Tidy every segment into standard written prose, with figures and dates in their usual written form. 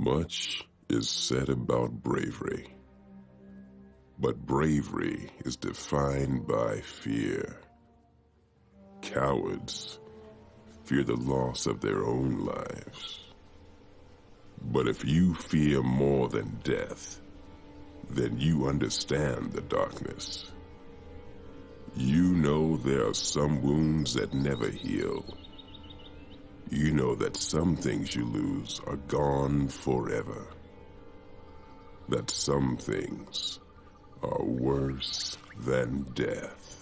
Much is said about bravery, but bravery is defined by fear. Cowards fear the loss of their own lives. But if you fear more than death, then you understand the darkness. You know there are some wounds that never heal. You know that some things you lose are gone forever. That some things are worse than death.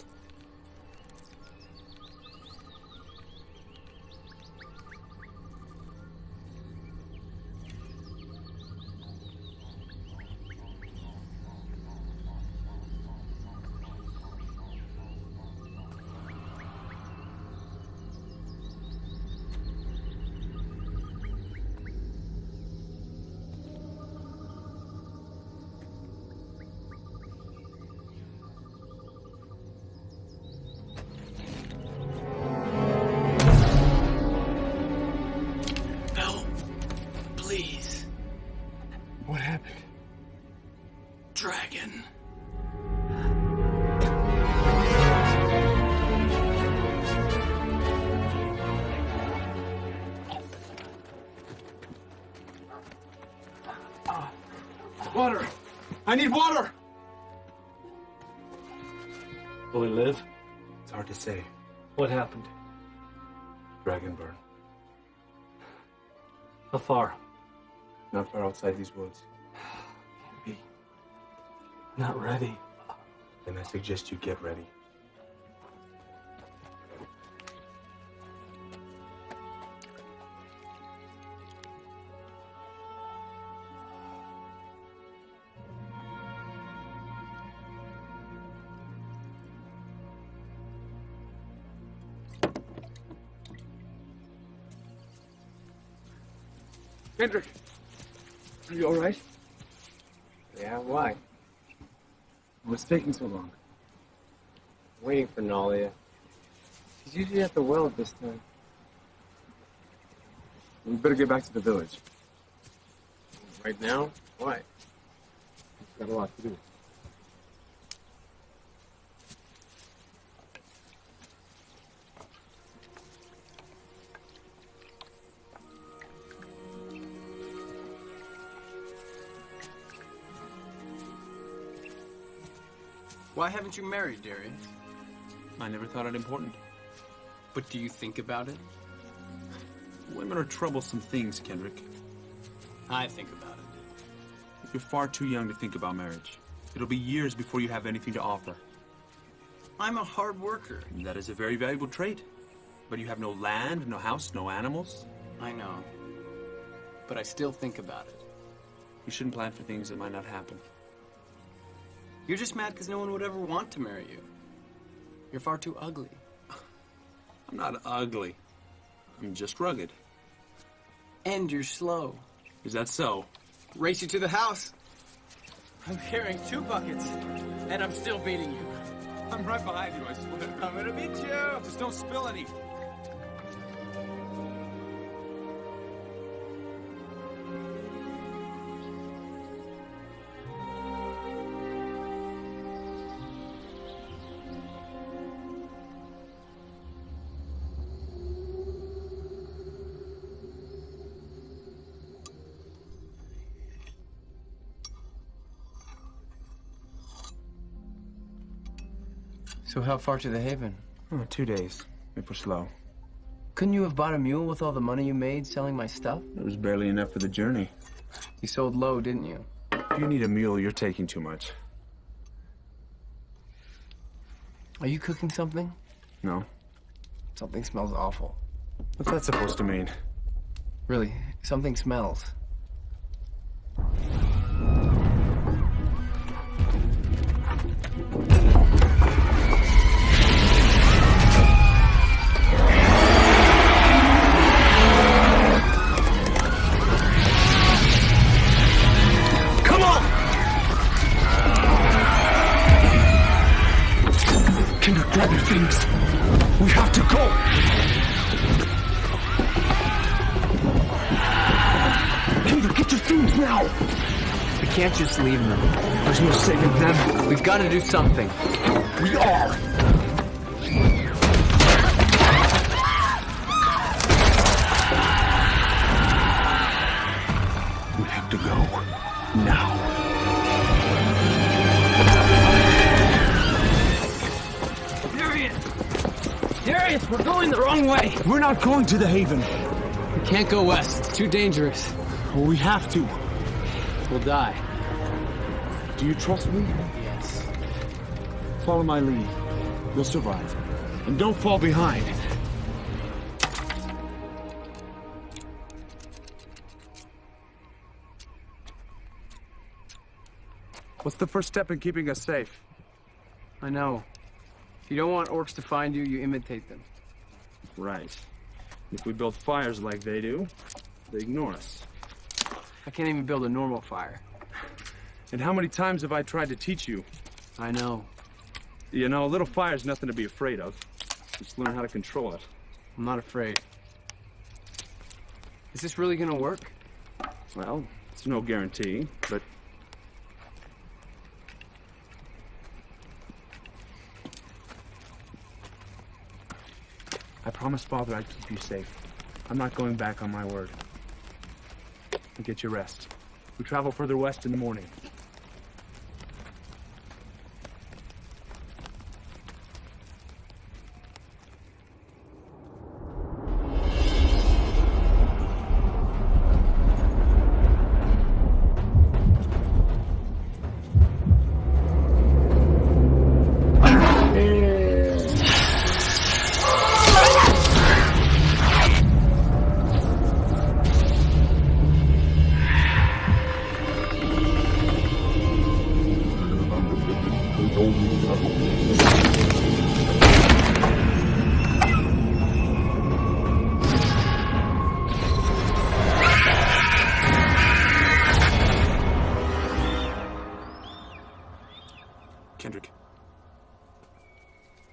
What happened? Dragon. Water! I need water! Will he live? It's hard to say. What happened? Dragon burn. How far? Not far outside these woods. Can't be. Not ready. Then I suggest you get ready. Kendrick, are you all right? Yeah, why? What's taking so long? Waiting for Nalia. She's usually at the well at this time. We better get back to the village. Right now? Why? We've got a lot to do. Why haven't you married, Darius? I never thought it important. But do you think about it? Women are troublesome things, Kendrick. I think about it. You're far too young to think about marriage. It'll be years before you have anything to offer. I'm a hard worker. And that is a very valuable trait. But you have no land, no house, no animals. I know. But I still think about it. You shouldn't plan for things that might not happen. You're just mad because no one would ever want to marry you. You're far too ugly. I'm not ugly. I'm just rugged. And you're slow. Is that so? Race you to the house. I'm carrying 2 buckets, and I'm still beating you. I'm right behind you, I swear. I'm gonna beat you. Just don't spill any. So how far to the haven? Oh, 2 days, if we're slow. Couldn't you have bought a mule with all the money you made selling my stuff? It was barely enough for the journey. You sold low, didn't you? If you need a mule, you're taking too much. Are you cooking something? No? Something smells awful. What's that supposed to mean? Really, something smells. Kendrick, grab your things. We have to go. Kendrick, get your things. Move now! We can't just leave them. There's no saving them. We've got to do something. We are! We have to go. Now. Darius, we're going the wrong way. We're not going to the Haven. We can't go west. It's too dangerous. Well, we have to. We'll die. Do you trust me? Yes. Follow my lead. You'll survive. And don't fall behind. What's the first step in keeping us safe? I know. If you don't want orcs to find you, you imitate them. Right. If we build fires like they do, they ignore us. I can't even build a normal fire. And how many times have I tried to teach you? I know. You know, a little fire's nothing to be afraid of. Just learn how to control it. I'm not afraid. Is this really gonna work? Well, it's no guarantee, but... I promised Father I'd keep you safe. I'm not going back on my word. Now get your rest. We travel further west in the morning.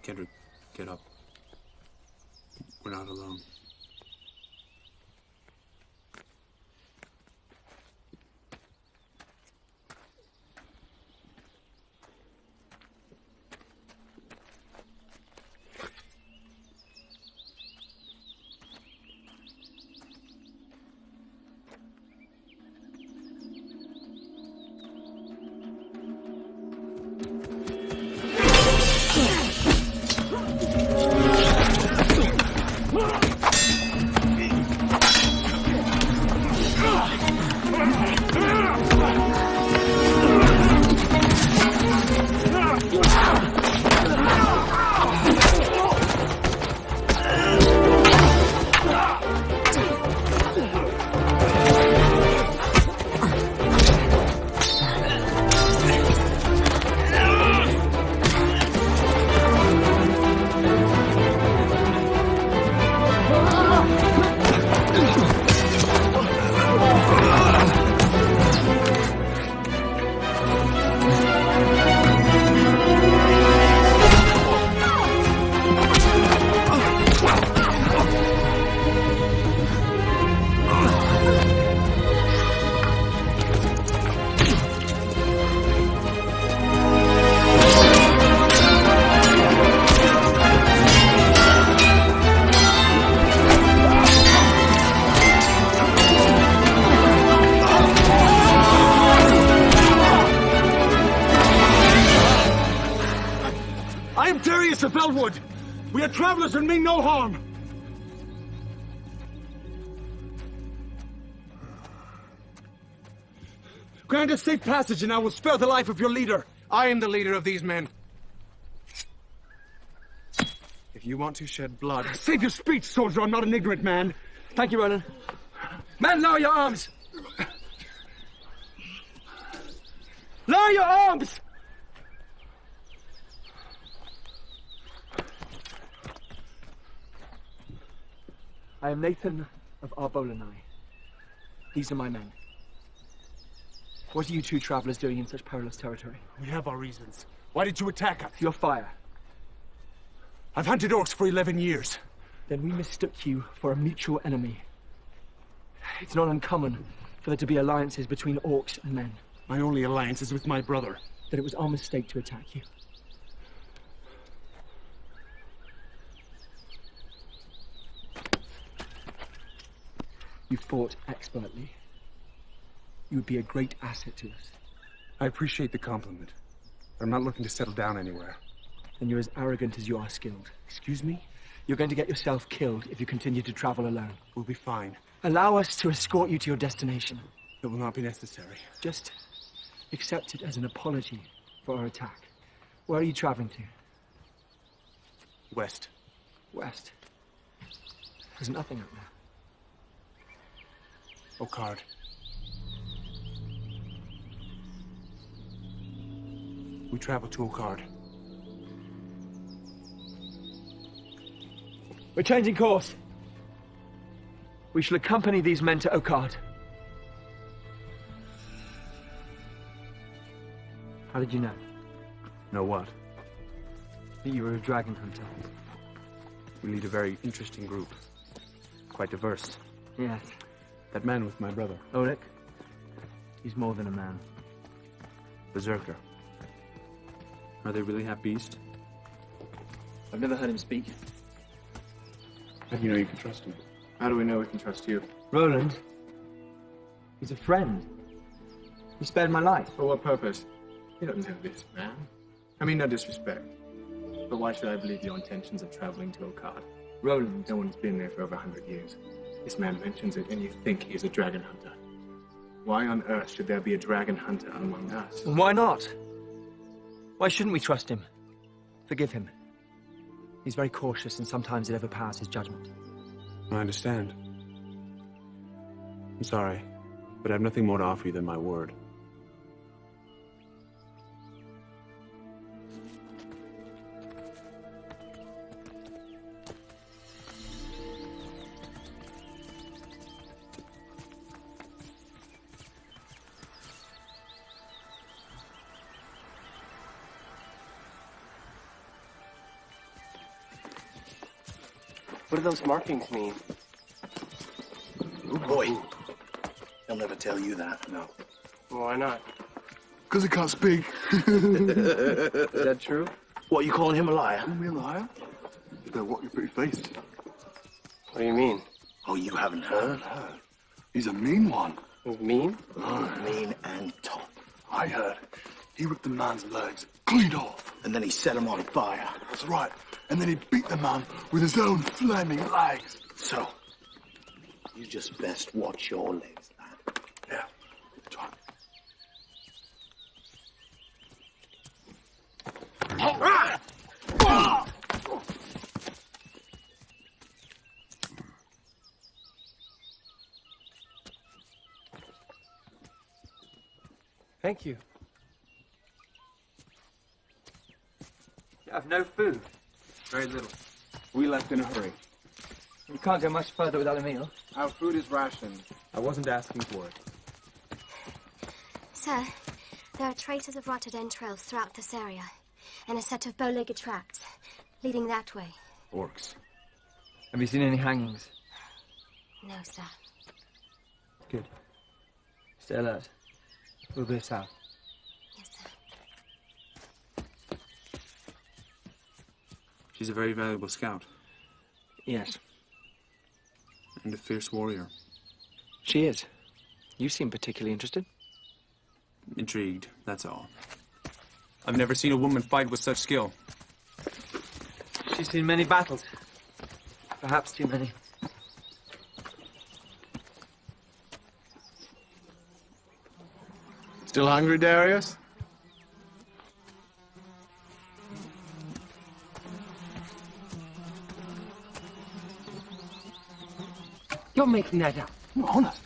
Kendrick, get up. We're not alone. Of Elwood! We are travelers and mean no harm! Grant us safe passage and I will spare the life of your leader. I am the leader of these men. If you want to shed blood... Save your speech, soldier. I'm not an ignorant man. Thank you, Ronan. Men, lower your arms! Lower your arms! I am Nathan of Arbolanai. These are my men. What are you two travelers doing in such perilous territory? We have our reasons. Why did you attack us? Your fire. I've hunted orcs for 11 years. Then we mistook you for a mutual enemy. It's not uncommon for there to be alliances between orcs and men. My only alliance is with my brother. That it was our mistake to attack you. You fought expertly. You would be a great asset to us. I appreciate the compliment, but I'm not looking to settle down anywhere. And you're as arrogant as you are skilled. Excuse me? You're going to get yourself killed if you continue to travel alone. We'll be fine. Allow us to escort you to your destination. It will not be necessary. Just accept it as an apology for our attack. Where are you traveling to? West. West. There's nothing up there. Okard. We travel to Okard. We're changing course. We shall accompany these men to Okard. How did you know? Know what? That you were a dragon hunter. We lead a very interesting group. Quite diverse. Yes. That man with my brother. Ulrich? He's more than a man. Berserker. Are they really half-beast? I've never heard him speak. How do you know you can trust him? How do we know we can trust you? Roland? He's a friend. He spared my life. For what purpose? You don't know this, man. I mean, no disrespect. But why should I believe your intentions of traveling to Okard? Roland. No one's been there for over 100 years. This man mentions it, and you think he's a dragon hunter. Why on earth should there be a dragon hunter among us? And why not? Why shouldn't we trust him? Forgive him. He's very cautious, and sometimes it overpowers his judgment. I understand. I'm sorry, but I have nothing more to offer you than my word. What do those markings mean? Oh boy. They'll never tell you that, no. Why not? Because he can't speak. Is that true? What, you calling him a liar? Me a liar? You better walk your pretty face. What do you mean? Oh, you haven't heard? He's a mean one. Mean? Mean and tough. I heard. He ripped the man's legs clean off. And then he set him on fire. That's right. And then he beat the man with his own flaming legs. So, you just best watch your legs, lad. Yeah. Try. Thank you. You have no food. Very little. We left in a hurry. You can't go much further without a meal. Our food is rationed. I wasn't asking for it. Sir, there are traces of rotted entrails throughout this area, and a set of bow-legged tracks leading that way. Orcs. Have you seen any hangings? No, sir. Good. Stay alert. We'll be south. Yes, sir. She's a very valuable scout. Yes. And a fierce warrior. She is. You seem particularly interested. Intrigued, that's all. I've never seen a woman fight with such skill. She's seen many battles. Perhaps too many. Still hungry, Darius? You're making that up. I'm honest.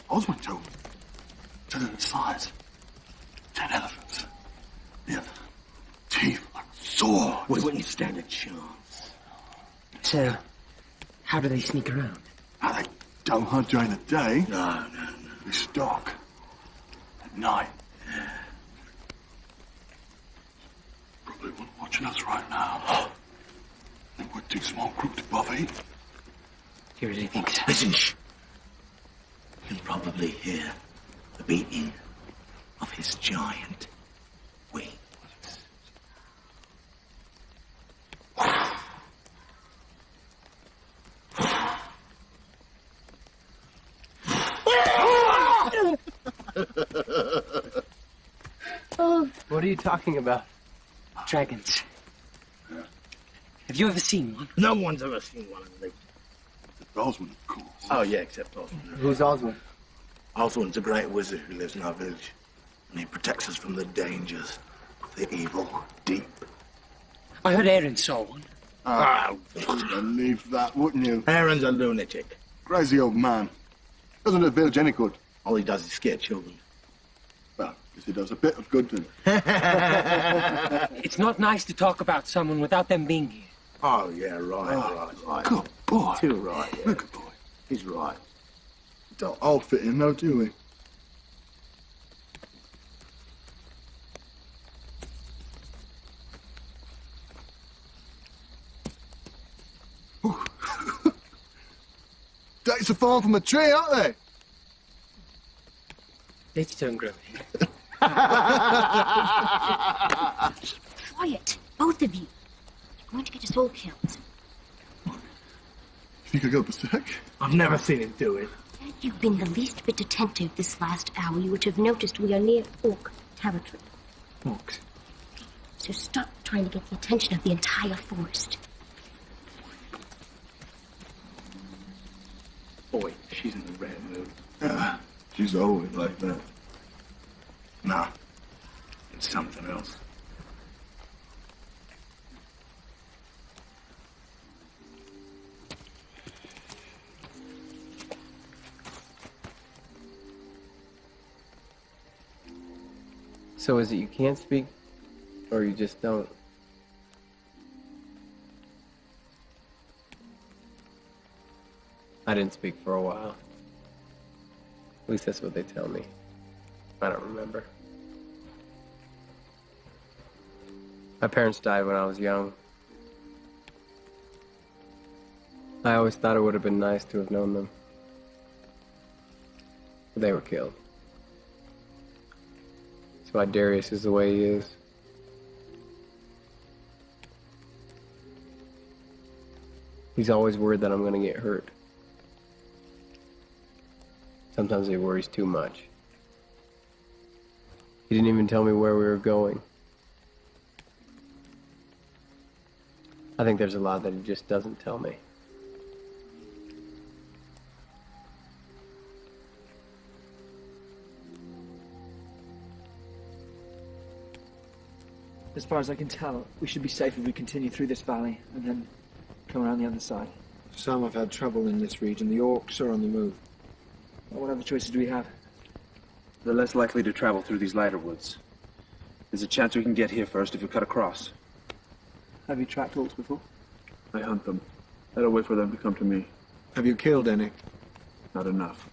Osmond told me. 10 in size. 10 elephants. Yeah. Teeth like swords. We wouldn't stand a chance. So, how do they sneak around? Now, they don't hunt during the day. No. They stalk. At night. Probably one watching us right now. And we're too small group to bother. You really think so? Listen, shh. He'll probably hear. beating of his giant wings. What are you talking about? Dragons. Have you ever seen one? No one's ever seen one of these. Osmond, of course. Oh, yeah, except Osmond. Who's Osmond? Osmond's a great wizard who lives in our village, and he protects us from the dangers of the evil deep. I heard Aaron saw one. You'd believe that, wouldn't you? Aaron's a lunatic. Crazy old man. Doesn't do the village any good. All he does is scare children. Well, guess he does a bit of good to them. It's not nice to talk about someone without them being here. Oh, yeah, right. Good boy. Too right, yeah. Good boy. He's right. Don't all fit in, though, do we? Dates are falling from a tree, aren't they? Dates don't grow here. Quiet, both of you. You're going to get us all killed. Think I go berserk? I've never seen him do it. Had you been the least bit attentive this last hour, you would have noticed we are near orc territory. Orcs. So stop trying to get the attention of the entire forest. Boy, she's in a rare mood. She's always like that. Nah, it's something else. So is it you can't speak, or you just don't? I didn't speak for a while. At least that's what they tell me. I don't remember. My parents died when I was young. I always thought it would have been nice to have known them. But they were killed. That's why Darius is the way he is. He's always worried that I'm gonna get hurt. Sometimes he worries too much. He didn't even tell me where we were going. I think there's a lot that he just doesn't tell me. As far as I can tell, we should be safe if we continue through this valley and then come around the other side. Some have had trouble in this region. The orcs are on the move. Well, what other choices do we have? They're less likely to travel through these lighter woods. There's a chance we can get here first if we cut across. Have you tracked orcs before? I hunt them. I don't wait for them to come to me. Have you killed any? Not enough.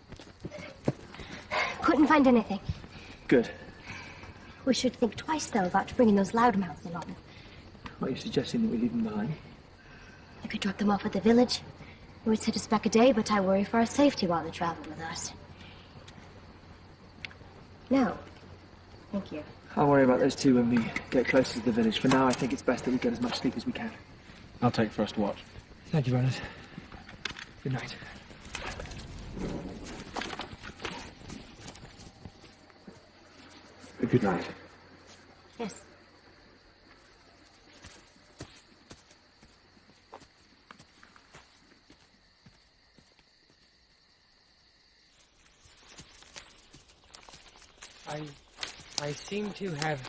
Couldn't find anything. Good. We should think twice, though, about bringing those loudmouths along. Are you suggesting that we leave them behind? You could drop them off at the village. It would set us back a day, but I worry for our safety while they travel with us. No. Thank you. I'll worry about those two when we get closer to the village. For now, I think it's best that we get as much sleep as we can. I'll take first watch. Thank you, Bernard. Good night. Good night. Yes. I seem to have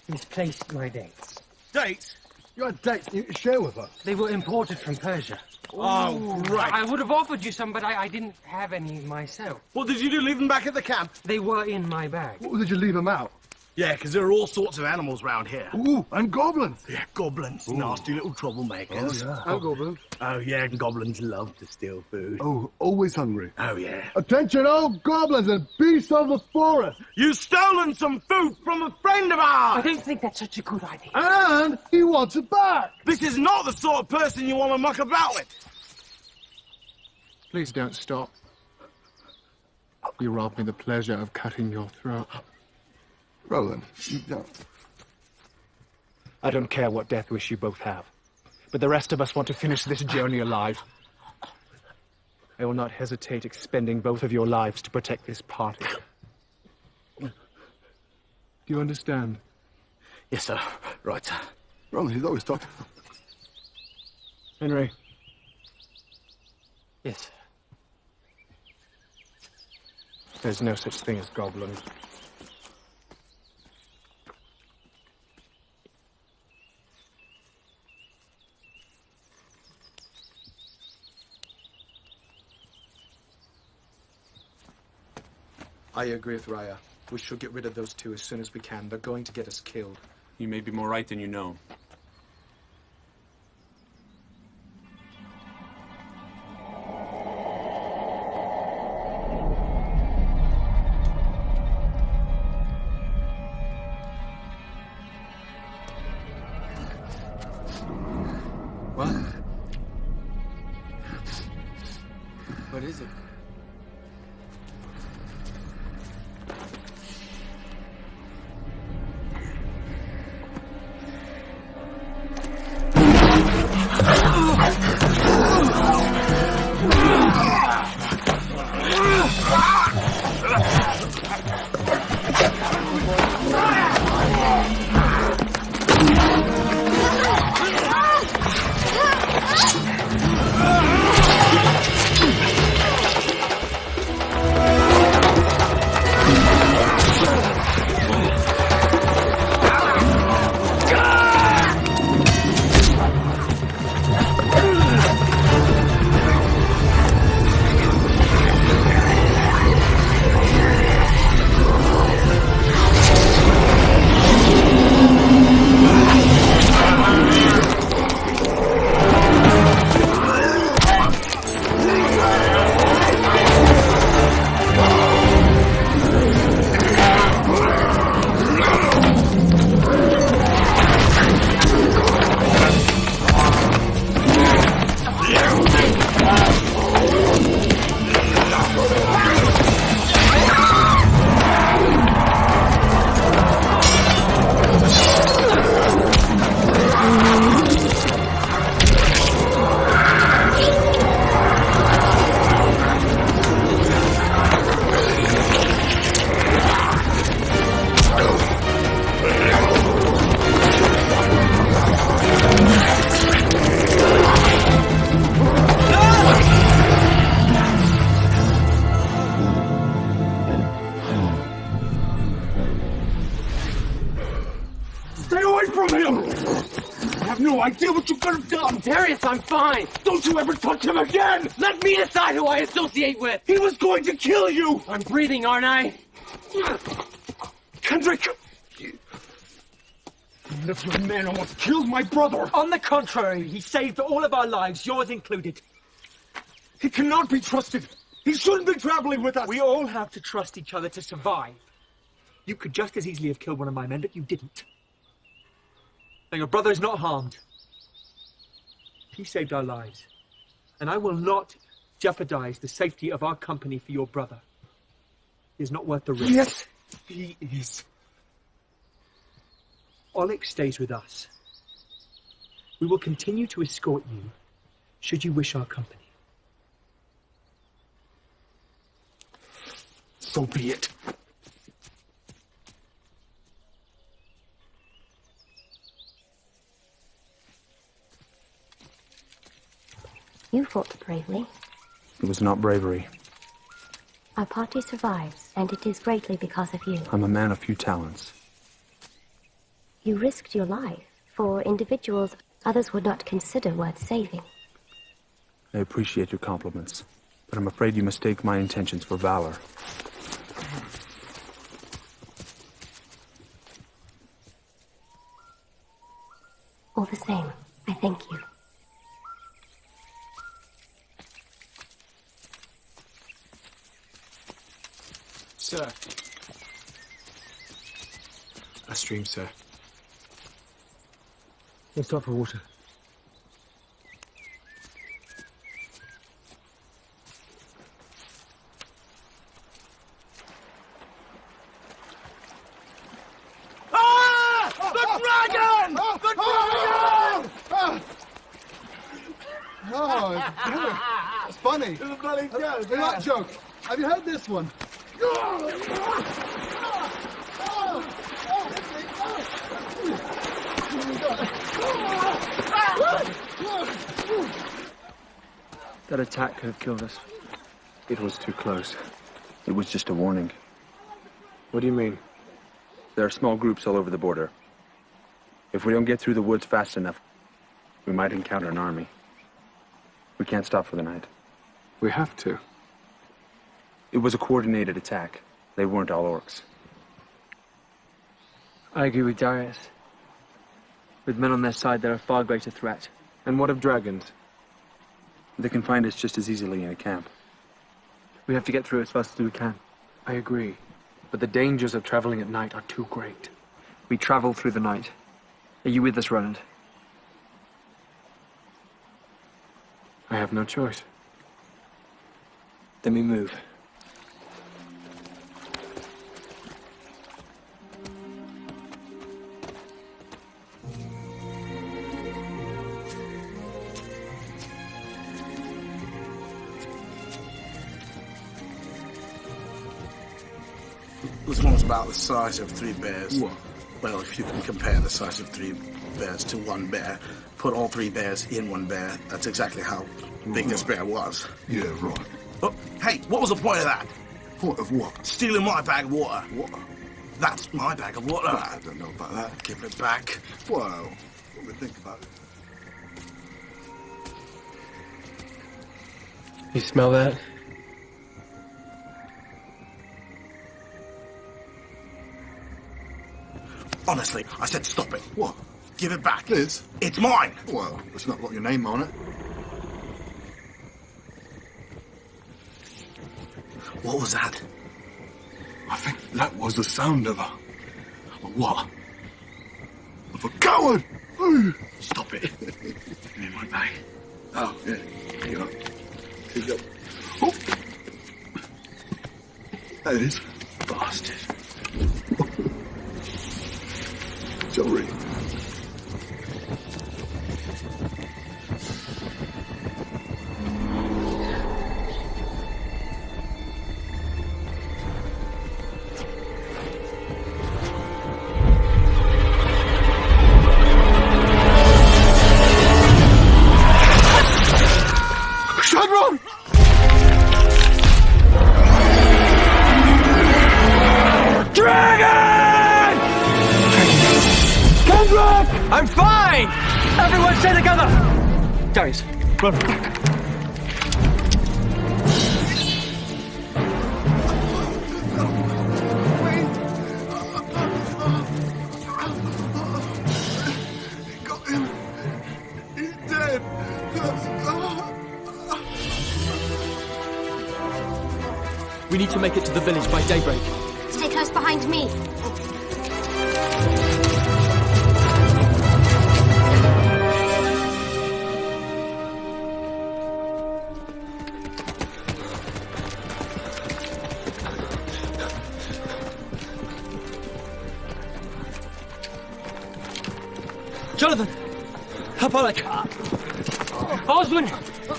misplaced my dates. Dates? You had dates you could share with us. They were imported from Persia. Oh, right. I would have offered you some, but I didn't have any myself. What did you do, leave them back at the camp? They were in my bag. What did you leave them out? Yeah, because there are all sorts of animals round here. Ooh, and goblins. Yeah, goblins, nasty little troublemakers. Oh, yeah. And goblins. Oh, yeah, and goblins love to steal food. Oh, always hungry. Oh, yeah. Attention, all goblins and beasts of the forest. You've stolen some food from a friend of ours! I don't think that's such a good idea. And he wants it back. This is not the sort of person you want to muck about with. Please don't stop. You robbed me the pleasure of cutting your throat. Roland, you don't. I don't care what death wish you both have, but the rest of us want to finish this journey alive. I will not hesitate expending both of your lives to protect this party. Do you understand? Yes, sir. Right, sir. Roland, he's always talking. Henry. Yes. There's no such thing as goblins. I agree with Raya. We should get rid of those two as soon as we can. They're going to get us killed. You may be more right than you know. What? What is it? Stay away from him! I have no idea what you could have done! Darius, I'm fine! Don't you ever touch him again! Let me decide who I associate with! He was going to kill you! I'm breathing, aren't I? Kendrick! One of your men almost killed my brother! On the contrary, he saved all of our lives, yours included. He cannot be trusted! He shouldn't be traveling with us! We all have to trust each other to survive. You could just as easily have killed one of my men, but you didn't. Now, your brother is not harmed. He saved our lives. And I will not jeopardize the safety of our company for your brother. He is not worth the risk. Yes, he is. Oleg stays with us. We will continue to escort you, should you wish our company. So be it. You fought bravely. It was not bravery. Our party survives, and it is greatly because of you. I'm a man of few talents. You risked your life for individuals others would not consider worth saving. I appreciate your compliments, but I'm afraid you mistake my intentions for valor. All the same, I thank you. Sir. A stream, sir. Let's stop for water. Oh, it's funny. It's a bloody joke. It's not a joke. Have you heard this one? That attack could have killed us. It was too close. It was just a warning. What do you mean? There are small groups all over the border. If we don't get through the woods fast enough, we might encounter an army. We can't stop for the night. We have to. It was a coordinated attack. They weren't all orcs. I agree with Darius. With men on their side, they're a far greater threat. And what of dragons? They can find us just as easily in a camp. We have to get through as fast as we can. I agree. But the dangers of traveling at night are too great. We travel through the night. Are you with us, Roland? I have no choice. Then we move. This one's about the size of 3 bears. What? Well, if you can compare the size of 3 bears to 1 bear, put all 3 bears in 1 bear, that's exactly how big this bear was. Yeah, right. Oh, hey, what was the point of that? Point of what? Stealing my bag of water. What? That's my bag of water. I don't know about that. Give it back. Well, what do we think about it? You smell that? Honestly, I said stop it. What? Give it back. Liz? It's mine. Well, it's not got your name on it. What was that? I think that was the sound of a what? Of a coward! Stop it. Give me my bag. Oh, yeah. Here you go. Here you go. Oh. There it is. Bastard. Sorry. Shadron! Dragon! Kendrick! I'm fine! Everyone stay together! Darius, run. Got him. He's dead. We need to make it to the village by daybreak. Stay close behind me. Jonathan! Hapalek! Oswin!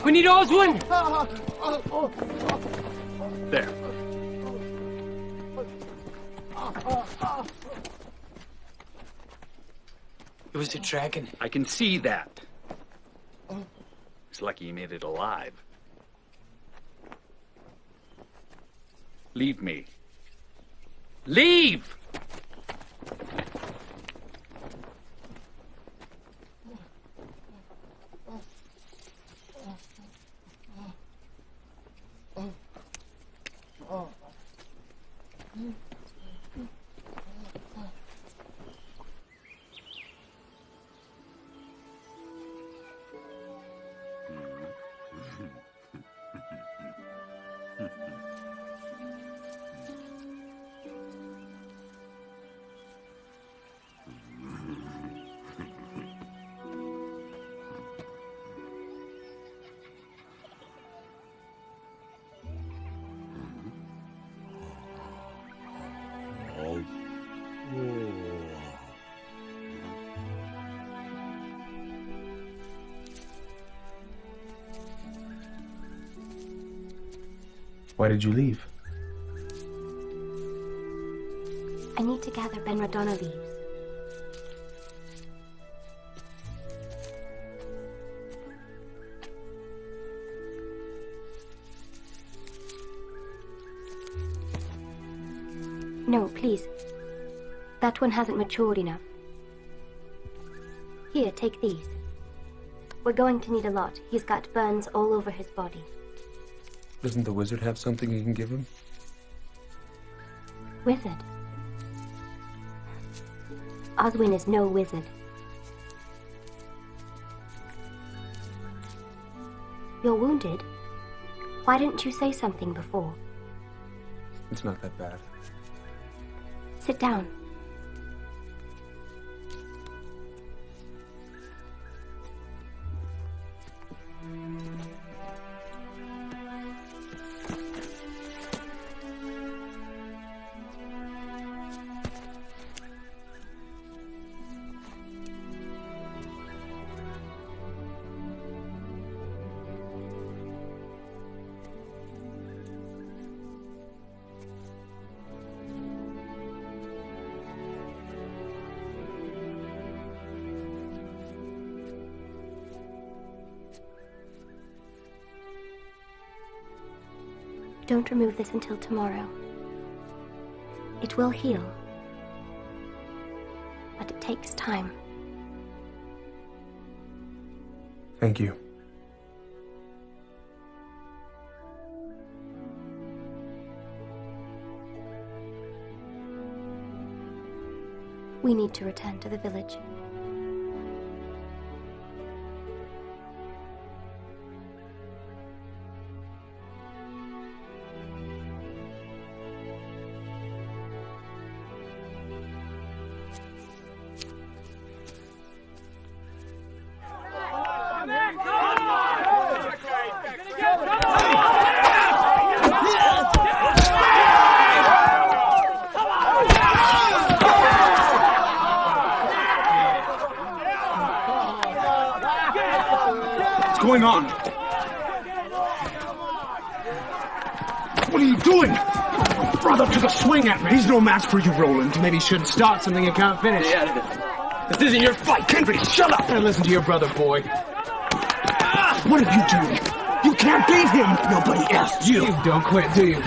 We need Oswin! There. It was a dragon. I can see that. It's lucky you made it alive. Leave me. Leave! Why did you leave? I need to gather Benradonna leaves. No, please. That one hasn't matured enough. Here, take these. We're going to need a lot. He's got burns all over his body. Doesn't the wizard have something you can give him? Wizard? Oswin is no wizard. You're wounded? Why didn't you say something before? It's not that bad. Sit down. Don't remove this until tomorrow. It will heal, but it takes time. Thank you. We need to return to the village. What's going on? What are you doing? Brother took a swing at me. He's no match for you, Roland. Maybe you shouldn't start something you can't finish. Yeah, this isn't your fight. Kendrick, shut up and listen to your brother, boy. What are you doing? You can't beat him. Nobody asked you. You don't quit, do you?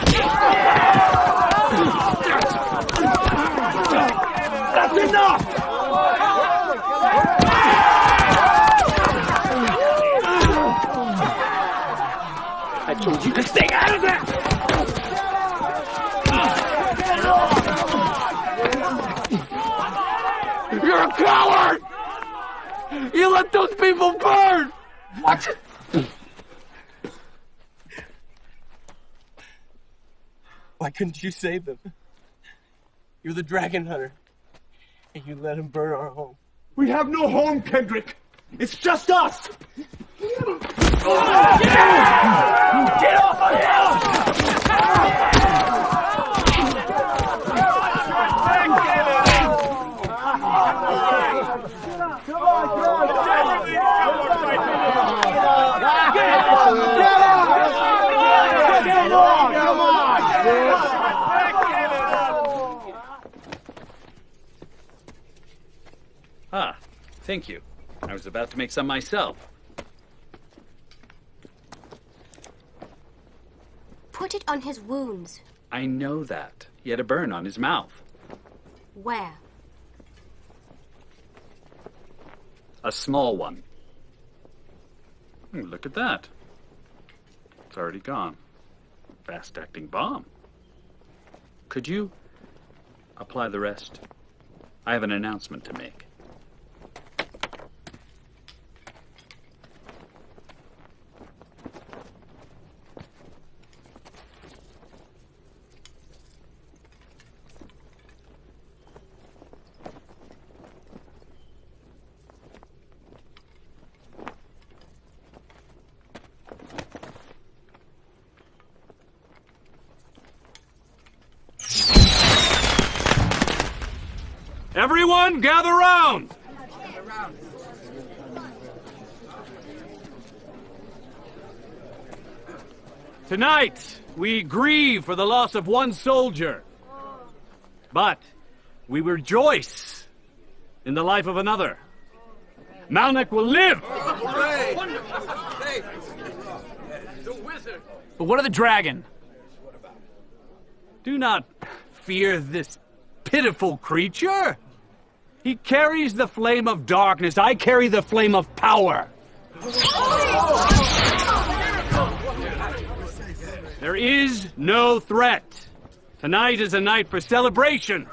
That's enough! I told you to stay out of that! You're a coward! You let those people burn! What? Why couldn't you save them? You're the dragon hunter, and you let him burn our home. We have no home, Kendrick. It's just us. Get off of him! Ah, thank you. I was about to make some myself. Put it on his wounds. I know that. He had a burn on his mouth. Where? A small one. Look at that. It's already gone. Fast-acting bomb. Could you apply the rest? I have an announcement to make. Everyone, gather round! Tonight, we grieve for the loss of one soldier. But we rejoice in the life of another. Malnek will live! But what of the dragon? Do not fear this pitiful creature. He carries the flame of darkness. I carry the flame of power. There is no threat. Tonight is a night for celebration.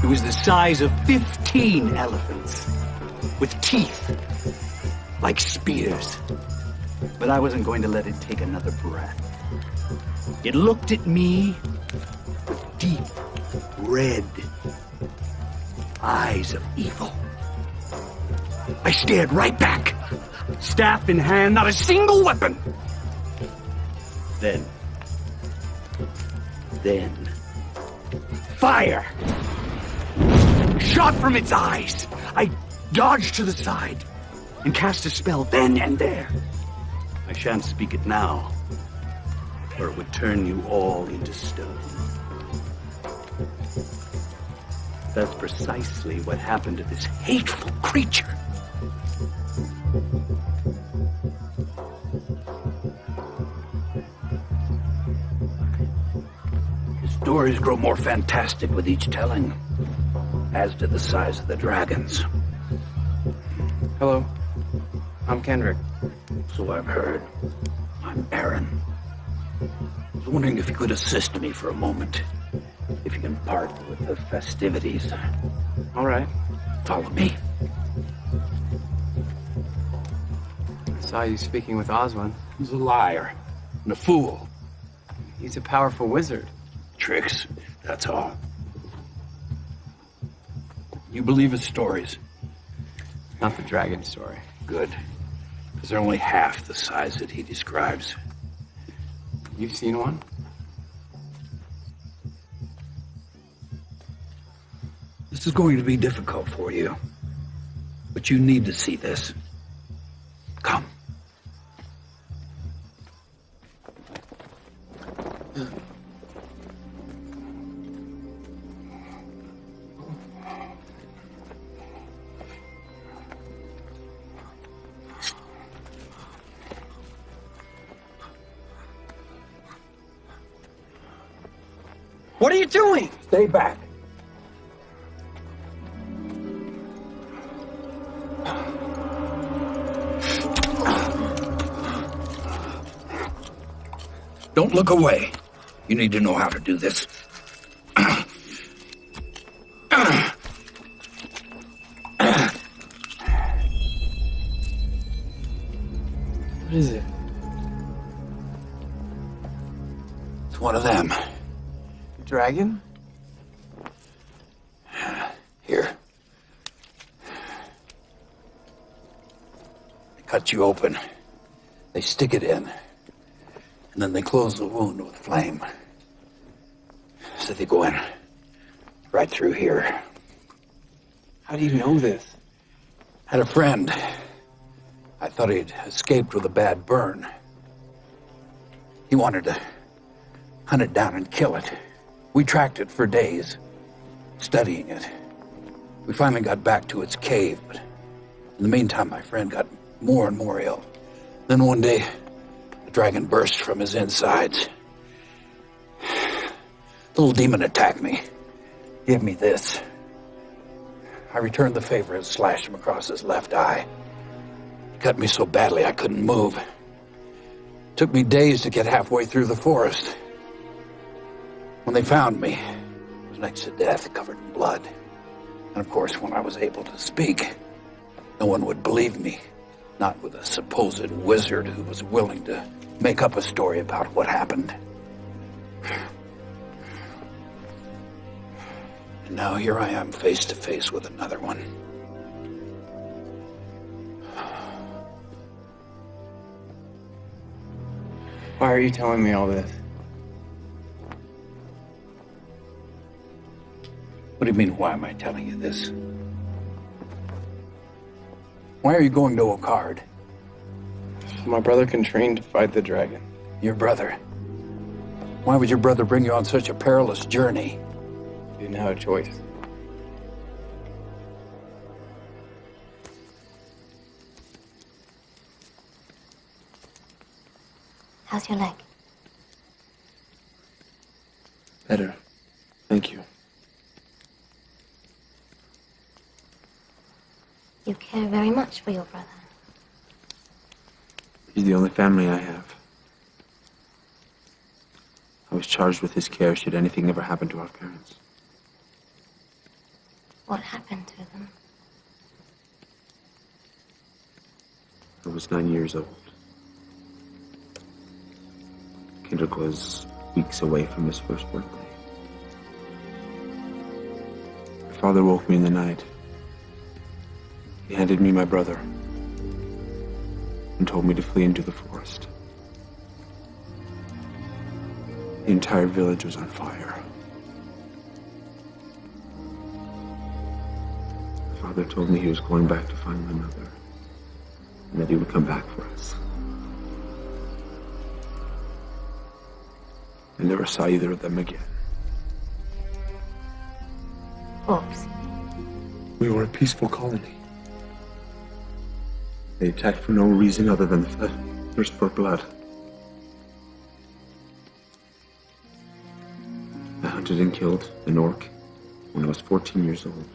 It was the size of 15 elephants, with teeth like spears. But I wasn't going to let it take another breath. It looked at me with deep, red eyes of evil. I stared right back, staff in hand, not a single weapon. Then, fire! Shot from its eyes. I dodged to the side and cast a spell then and there. I shan't speak it now, or it would turn you all into stone. That's precisely what happened to this hateful creature. The stories grow more fantastic with each telling, as did the size of the dragons. Hello. I'm Kendrick. So I've heard. I'm Aaron. I was wondering if you could assist me for a moment. If you can part with the festivities. All right. Follow me. I saw you speaking with Oswin. He's a liar and a fool. He's a powerful wizard. Tricks, that's all. You believe his stories? Not the dragon story. Good. Because they're only half the size that he describes. You've seen one? This is going to be difficult for you. But you need to see this. Come. What are you doing? Stay back. Don't look away. You need to know how to do this. What is it? It's one of them. Dragon? Here. They cut you open. They stick it in. And then they close the wound with flame. So they go in right through here. How do you know this? Had a friend. I thought he'd escaped with a bad burn. He wanted to hunt it down and kill it. We tracked it for days, studying it. We finally got back to its cave, but in the meantime, my friend got more and more ill. Then one day, the dragon burst from his insides. The little demon attacked me, gave me this. I returned the favor and slashed him across his left eye. He cut me so badly I couldn't move. Took me days to get halfway through the forest. When they found me, I was next to death, covered in blood. And of course, when I was able to speak, no one would believe me. Not with a supposed wizard who was willing to make up a story about what happened. And now here I am face to face with another one. Why are you telling me all this? What do you mean, why am I telling you this? Why are you going to Okard? My brother can train to fight the dragon. Your brother? Why would your brother bring you on such a perilous journey? He didn't have a choice. How's your leg? Better. Thank you. You care very much for your brother. He's the only family I have. I was charged with his care should anything ever happen to our parents. What happened to them? I was 9 years old. Kendrick was weeks away from his first birthday. My father woke me in the night. He handed me my brother and told me to flee into the forest. The entire village was on fire. My father told me he was going back to find my mother and that he would come back for us. I never saw either of them again. Oops. We were a peaceful colony. They attacked for no reason other than the thirst for blood. I hunted and killed an orc when I was 14 years old.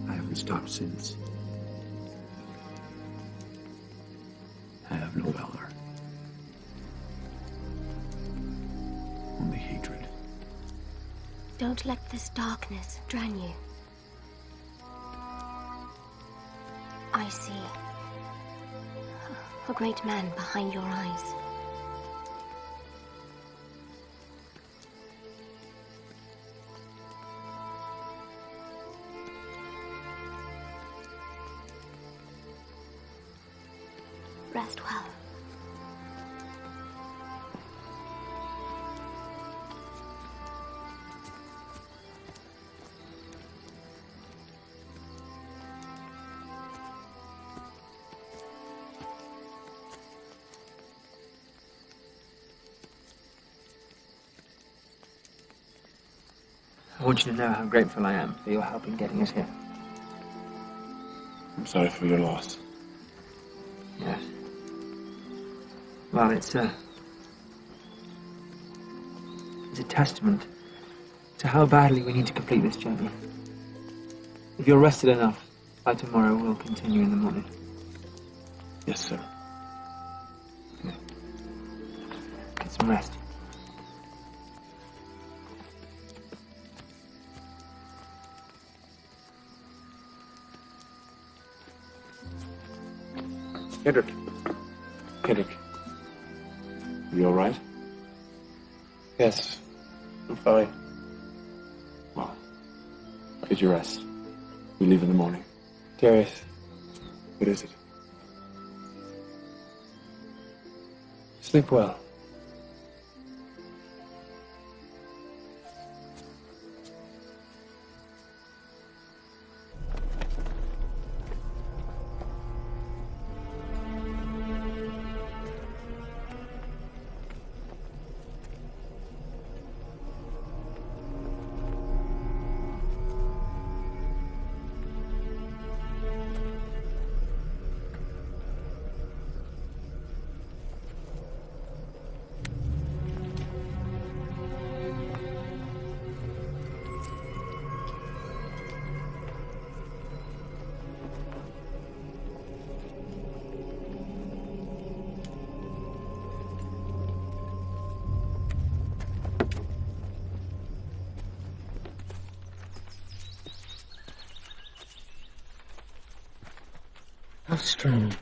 I haven't stopped since. I have no valor. Only hatred. Don't let this darkness drown you. I see a great man behind your eyes. Rest well. I want you to know how grateful I am for your help in getting us here. I'm sorry for your loss. Yes. Well, it's a testament to how badly we need to complete this journey. If you're rested enough, by tomorrow we'll continue in the morning. Yes, sir. Get some rest. Kendrick. Kendrick. You all right? Yes, I'm fine. Well, get your rest. We leave in the morning. Darius. What is it? Sleep well. How strong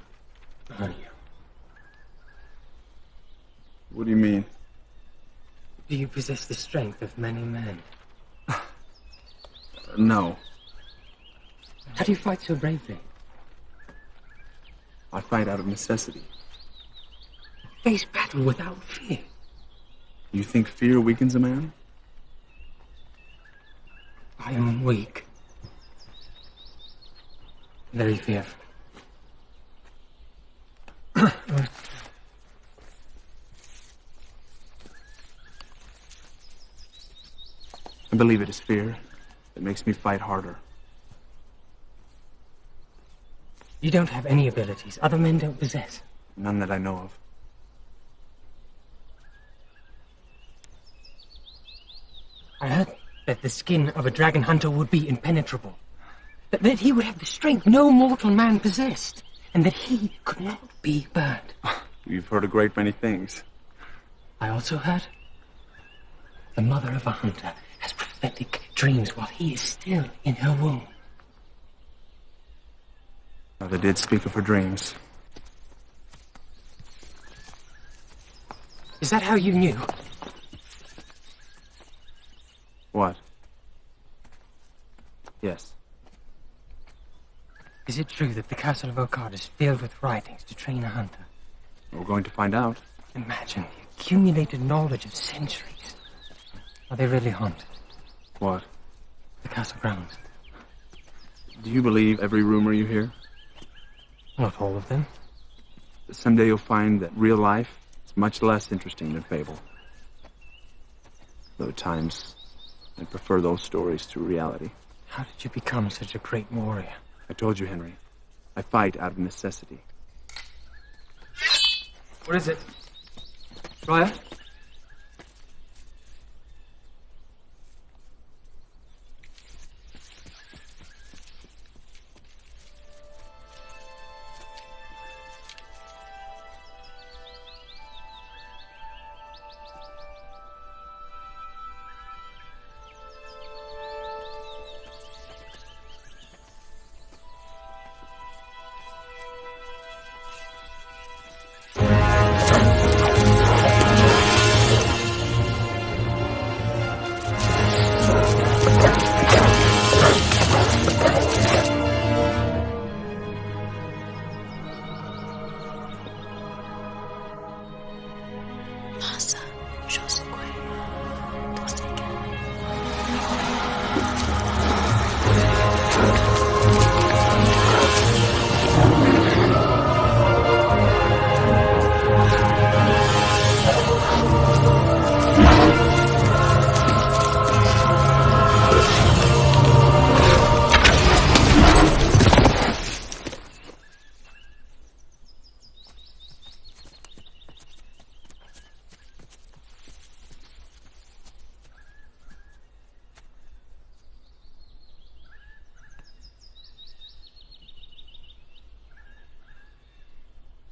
are you? What do you mean? Do you possess the strength of many men? No. How do you fight so bravely? I fight out of necessity. Face battle without fear. You think fear weakens a man? I am weak. Very fearful. I believe it is fear that makes me fight harder. You don't have any abilities other men don't possess. None that I know of. I heard that the skin of a dragon hunter would be impenetrable. That he would have the strength no mortal man possessed. And that he could not be burned. You've heard a great many things. I also heard the mother of a hunter has prophetic dreams while he is still in her womb. Mother did speak of her dreams. Is that how you knew? What? Yes. Is it true that the castle of Okard is filled with writings to train a hunter? We're going to find out. Imagine the accumulated knowledge of centuries. Are they really haunted? What? The castle grounds. Do you believe every rumor you hear? Not all of them. Someday you'll find that real life is much less interesting than fable. Though at times, I prefer those stories to reality. How did you become such a great warrior? I told you, Henry. I fight out of necessity. What is it? Raya?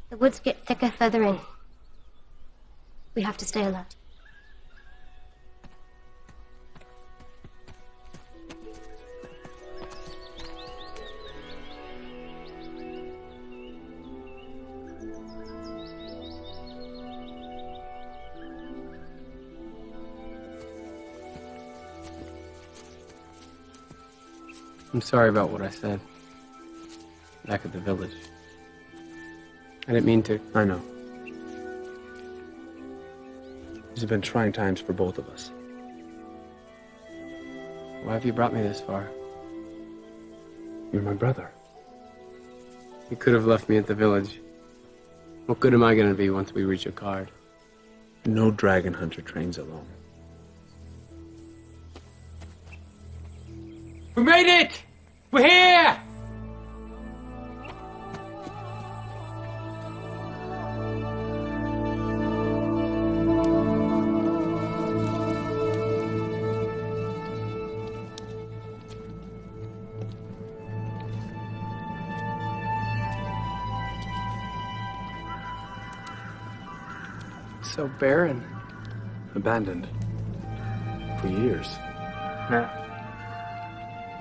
The woods get thicker further in. We have to stay alert. I'm sorry about what I said. Back at the village. I didn't mean to. I know. These have been trying times for both of us. Why have you brought me this far? You're my brother. You could have left me at the village. What good am I going to be once we reach Okard? No dragon hunter trains alone. We made it! We're here! So barren. Abandoned. For years. No.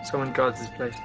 Someone guards this place.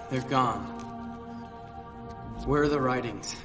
They're gone. Where are the writings?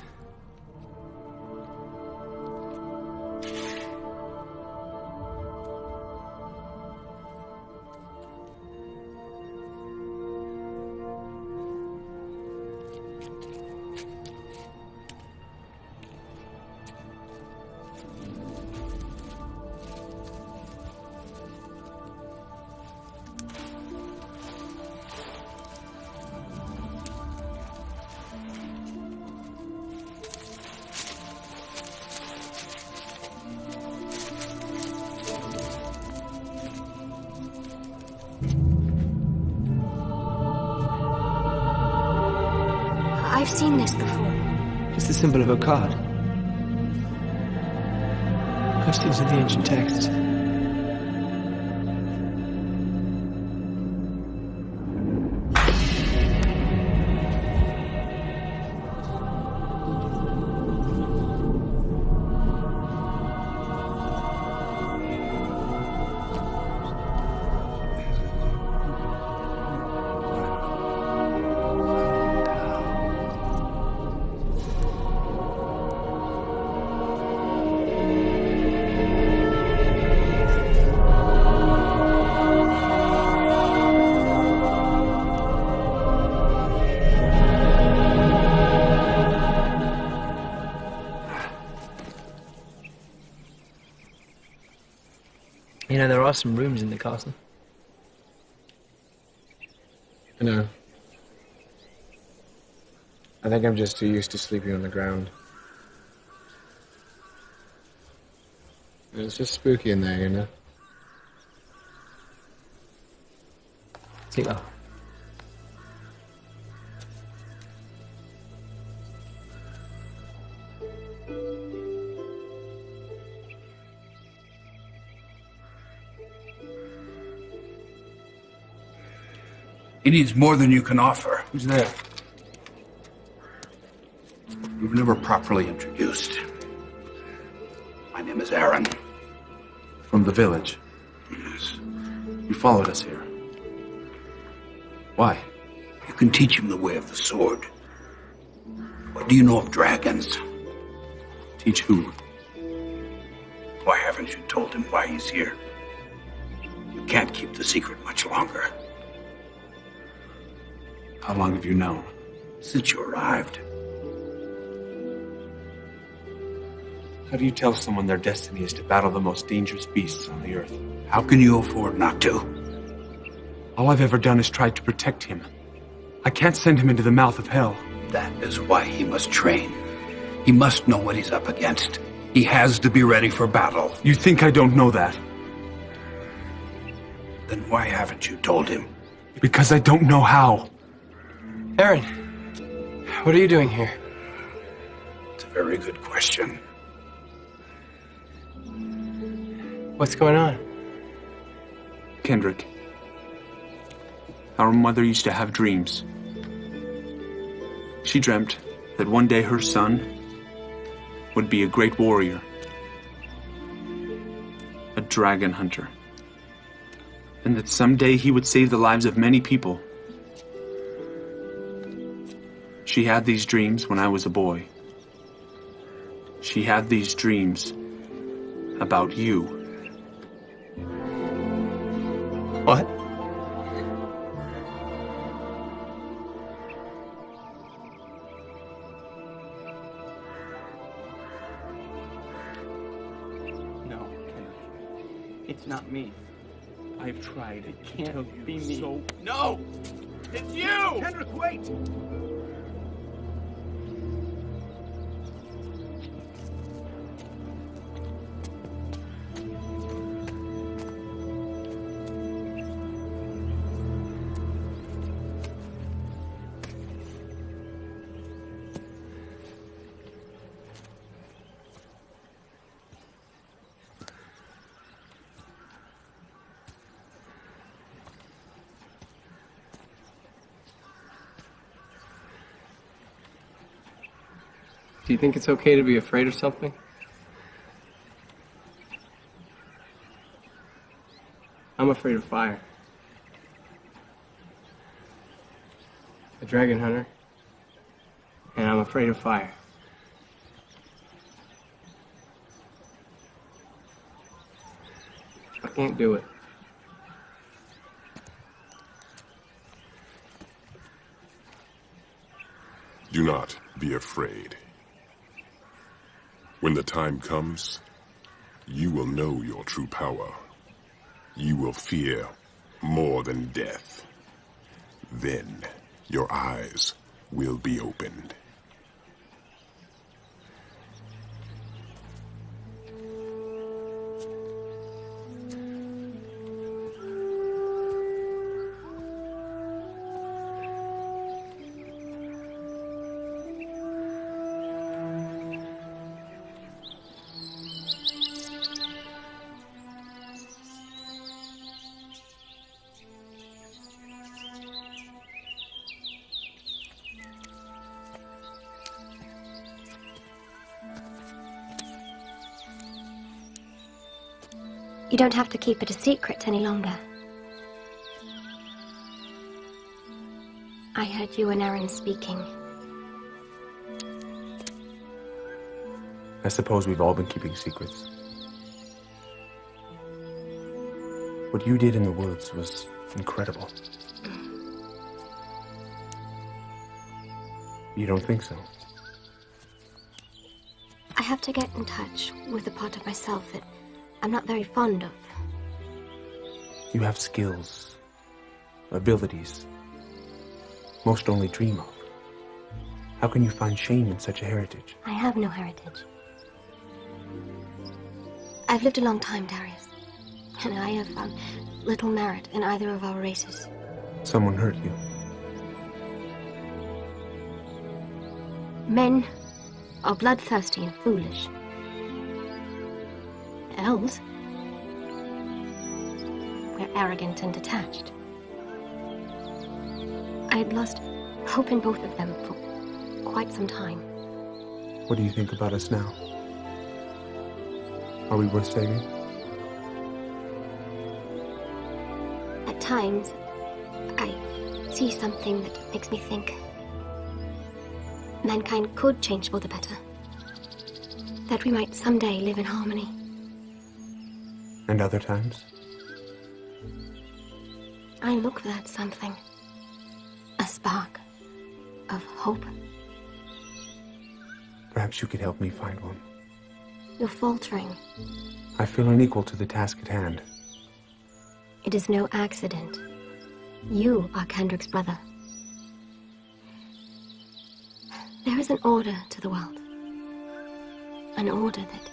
I've seen this before. It's the symbol of a card. I've seen it in the ancient texts. You know, there are some rooms in the castle. I know. I think I'm just too used to sleeping on the ground. It's just spooky in there, you know? Sleep well. He needs more than you can offer. Who's there? You've never properly introduced. My name is Aaron. From the village. Yes. You followed us here. Why? You can teach him the way of the sword. What do you know of dragons? Teach who? Why haven't you told him why he's here? You can't keep the secret much longer. How long have you known? Since you arrived. How do you tell someone their destiny is to battle the most dangerous beasts on the earth? How can you afford not to? All I've ever done is tried to protect him. I can't send him into the mouth of hell. That is why he must train. He must know what he's up against. He has to be ready for battle. You think I don't know that? Then why haven't you told him? Because I don't know how. Aaron, what are you doing here? It's a very good question. What's going on? Kendrick, our mother used to have dreams. She dreamt that one day her son would be a great warrior, a dragon hunter, and that someday he would save the lives of many people. She had these dreams when I was a boy. She had these dreams about you. What? No, it's not me. I've tried. It can't be me. So... No! It's you! Kendrick, wait! Do you think it's okay to be afraid of something? I'm afraid of fire. A dragon hunter. And I'm afraid of fire. I can't do it. Do not be afraid. When the time comes, you will know your true power. You will fear more than death. Then your eyes will be opened. You don't have to keep it a secret any longer. I heard you and Aaron speaking. I suppose we've all been keeping secrets. What you did in the woods was incredible. You don't think so? I have to get in touch with a part of myself that I'm not very fond of. You have skills, abilities most only dream of. How can you find shame in such a heritage? I have no heritage. I've lived a long time, Darius, and I have found little merit in either of our races. Someone hurt you. Men are bloodthirsty and foolish. Elves, we're arrogant and detached. I had lost hope in both of them for quite some time. What do you think about us now? Are we worth saving? At times, I see something that makes me think mankind could change for the better. That we might someday live in harmony. And other times? I look for that something. A spark of hope. Perhaps you could help me find one. You're faltering. I feel unequal to the task at hand. It is no accident. You are Kendrick's brother. There is an order to the world. An order that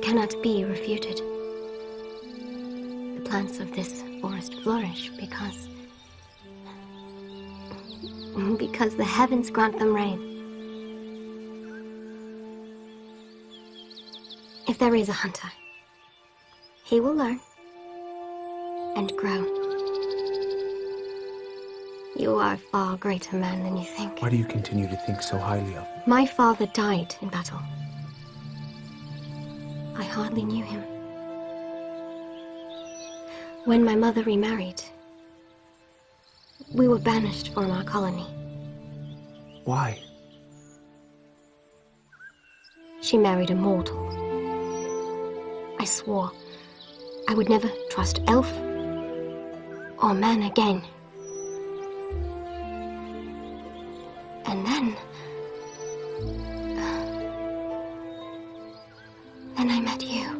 cannot be refuted. The plants of this forest flourish because the heavens grant them rain. If there is a hunter, he will learn and grow. You are a far greater man than you think. Why do you continue to think so highly of me? My father died in battle. I hardly knew him. When my mother remarried, we were banished from our colony. Why? She married a mortal. I swore I would never trust elf or man again. And then I met you.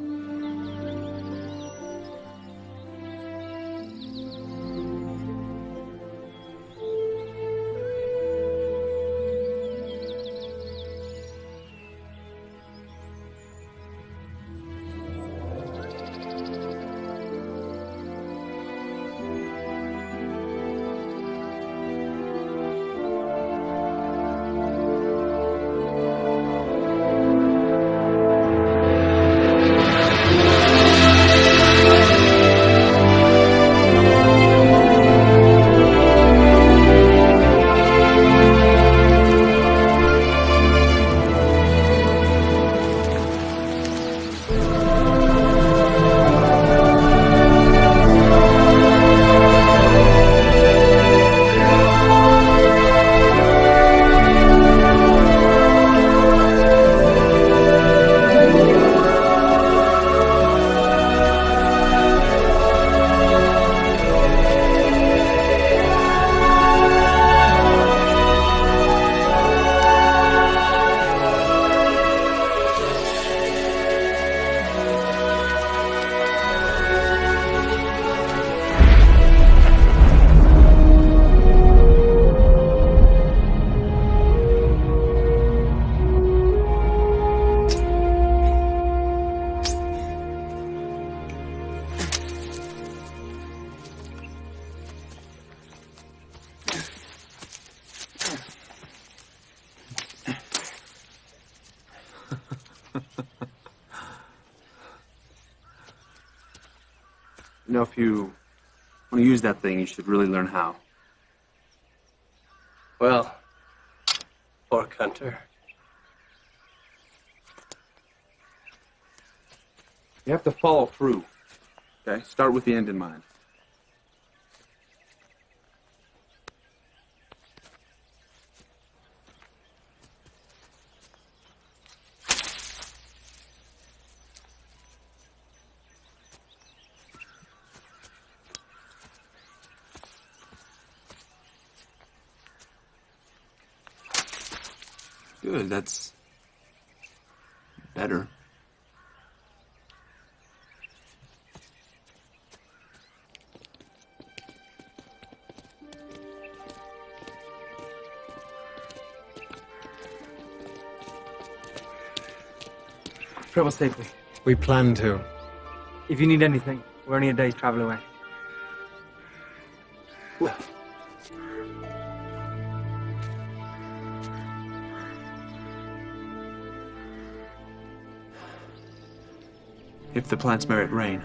You know, if you want to use that thing, you should really learn how. Well, pork hunter. You have to follow through. Okay? Start with the end in mind. Good, that's better. Travel safely. We plan to. If you need anything, we're only a day's travel away. If the plants merit rain.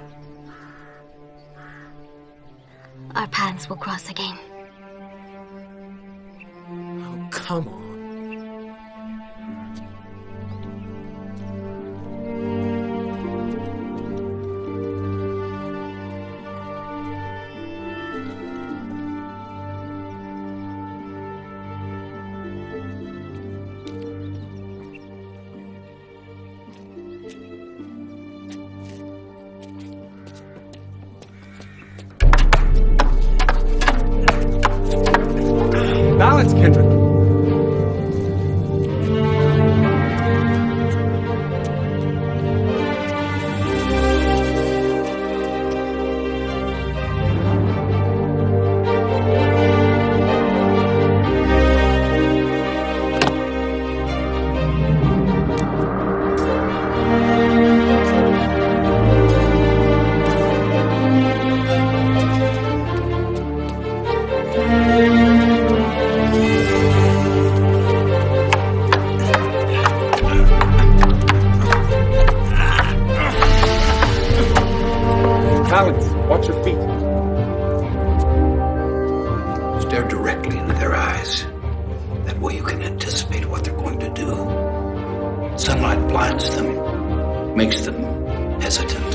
Our paths will cross again. Oh, come on. Balance, Kendrick. Balance. Watch your feet. Stare directly into their eyes. That way you can anticipate what they're going to do. Sunlight blinds them, makes them hesitant.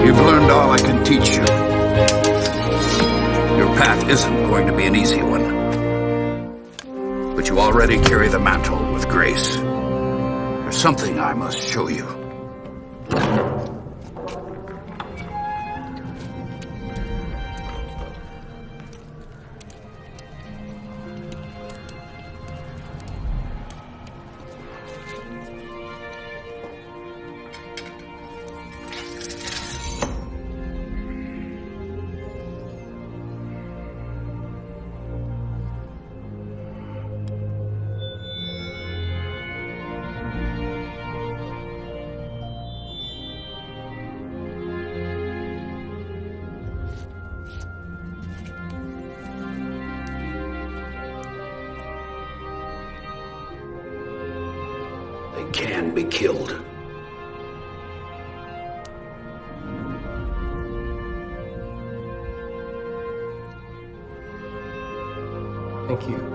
You've learned all I can teach you. Your path isn't going to be an easy one. But you already carry the mantle with grace. There's something I must show you. They can be killed. Thank you.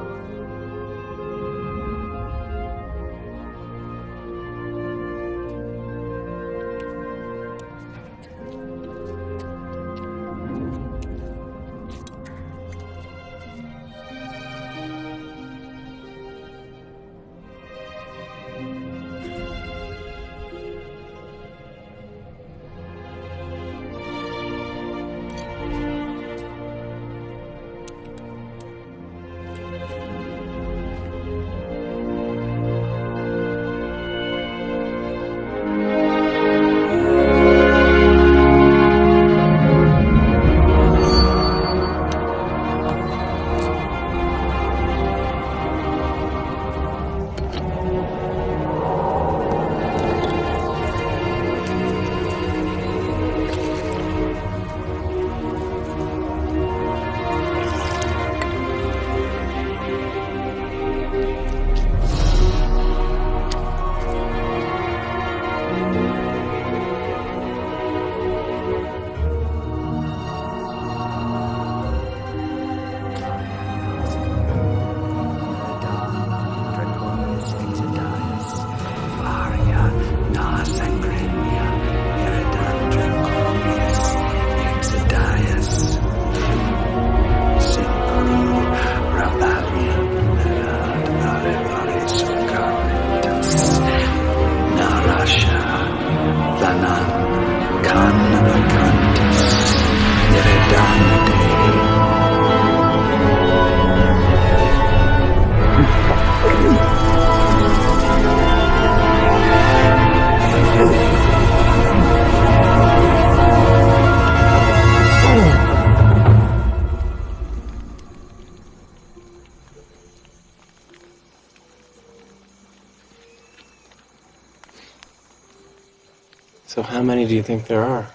So how many do you think there are?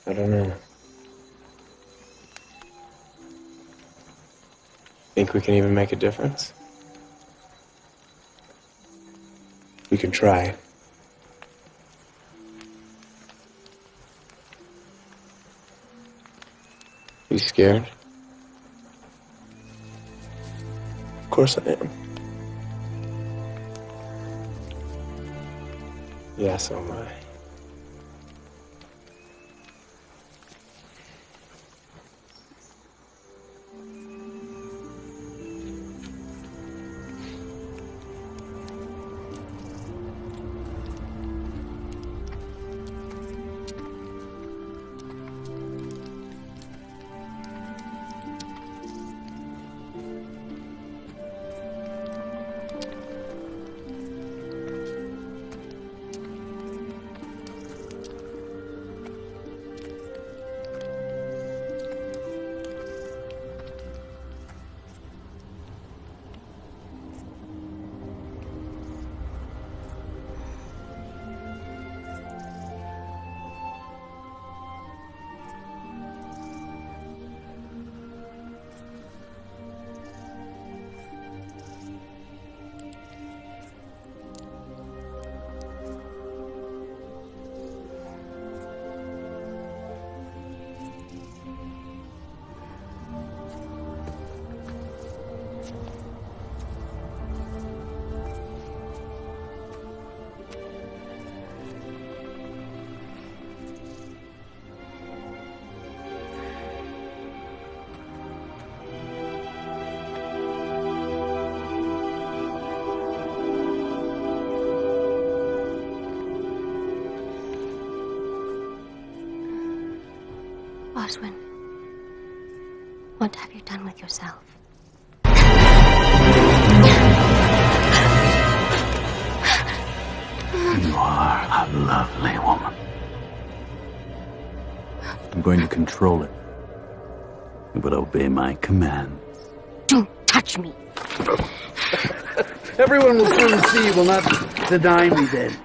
I don't know. Think we can even make a difference? We can try. You scared? Of course I am. Yeah, so am I. Oswin, what have you done with yourself? You are a lovely woman. I'm going to control it. It will obey my command. Don't touch me. Everyone will soon see you will not deny me then.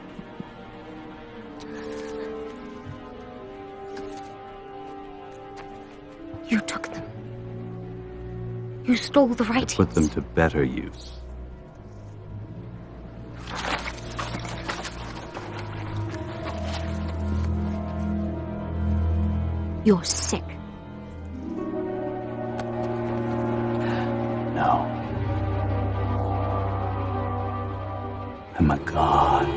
You took them. You stole the writings. Put them to better use. You're sick. No. I'm a god.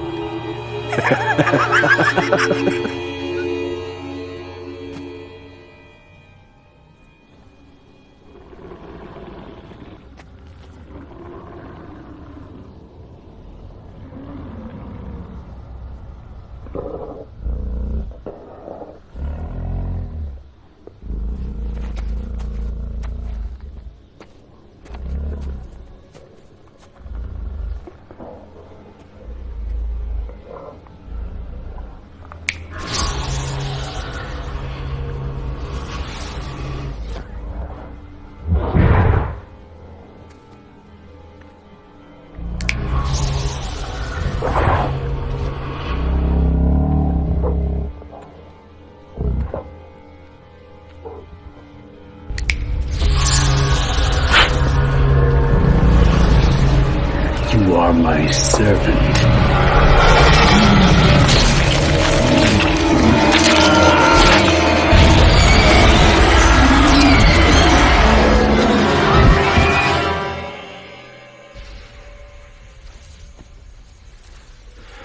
You are my servant.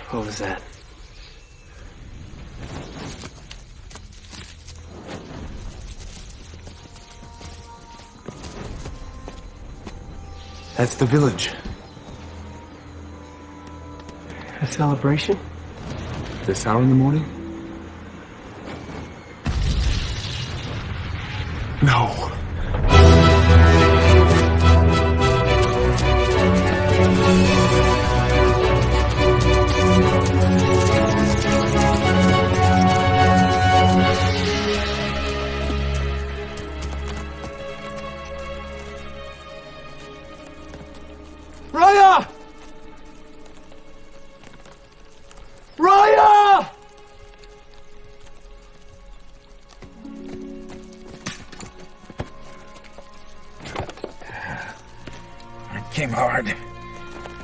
What was that? That's the village. A celebration? This hour in the morning? No. Raya! Raya!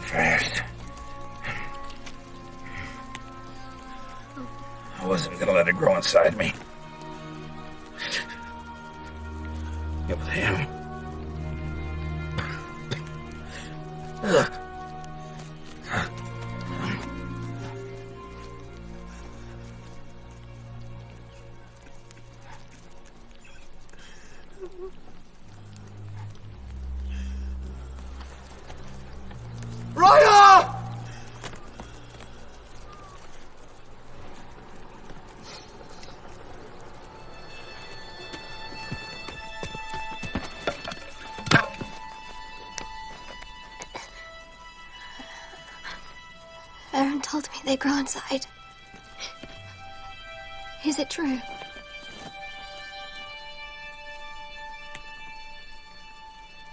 fast. I wasn't gonna let it grow inside me. It was him. Ugh. Raya! Aaron told me they grow inside. Is it true?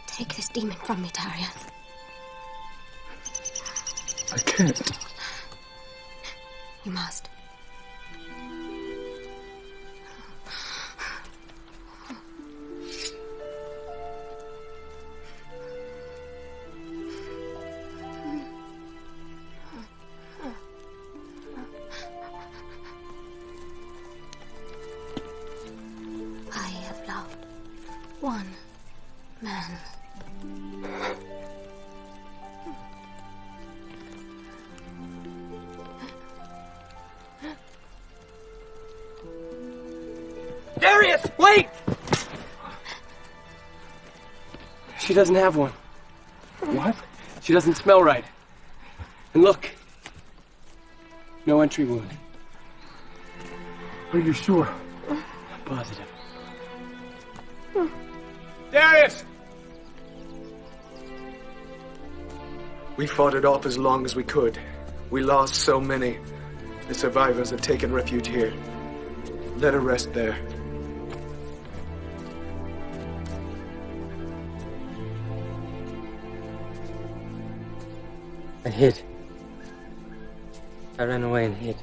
Take this demon from me, Tarion. I can't. You must. I have loved one man. Darius, wait! She doesn't have one. What? She doesn't smell right. And look. No entry wound. Are you sure? I'm positive. Darius! We fought it off as long as we could. We lost so many. The survivors have taken refuge here. Let her rest there. I hid. I ran away and hid.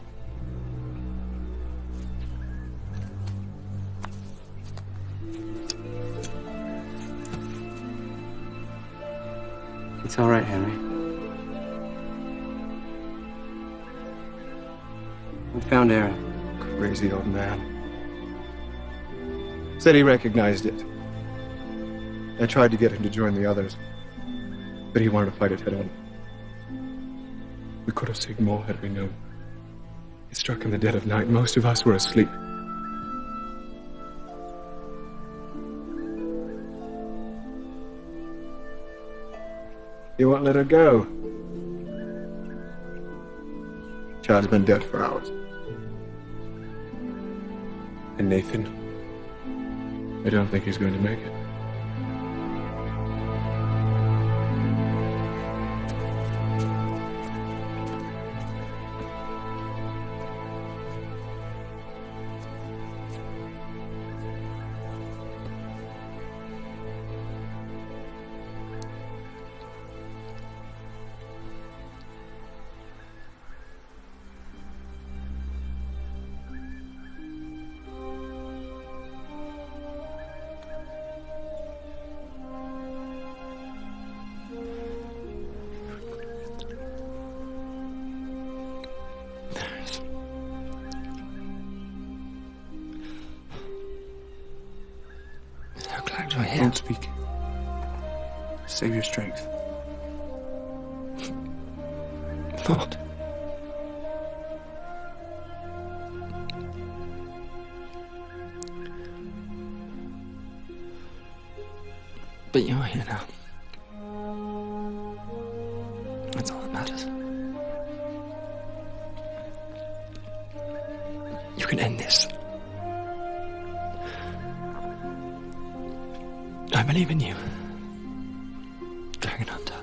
It's all right, Henry. We found Aaron. Crazy old man. Said he recognized it. I tried to get him to join the others, but he wanted to fight it head on. We could have saved more had we known. It struck in the dead of night. Most of us were asleep. You won't let her go. Chad's been dead for hours. And Nathan, I don't think he's going to make it. Don't speak. Save your strength. Not. But you're here now. That's all that matters. You can end this. I believe in you, Dragon Hunter.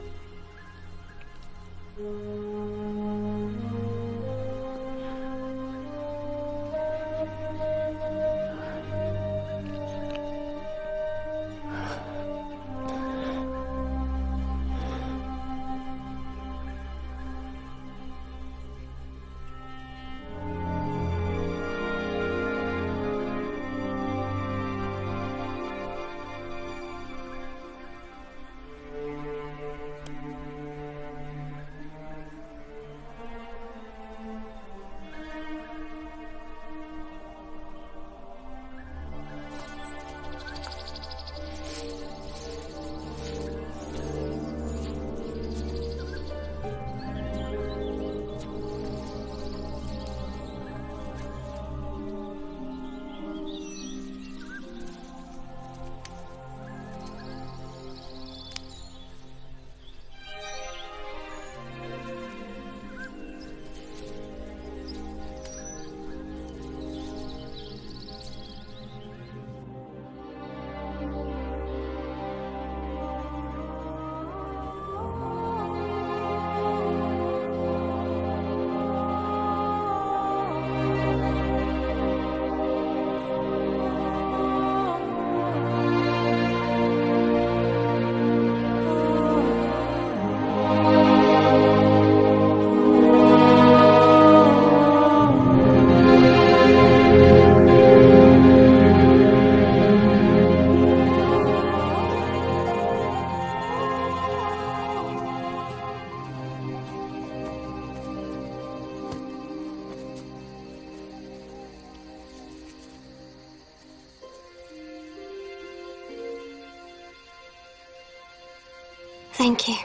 Thank you.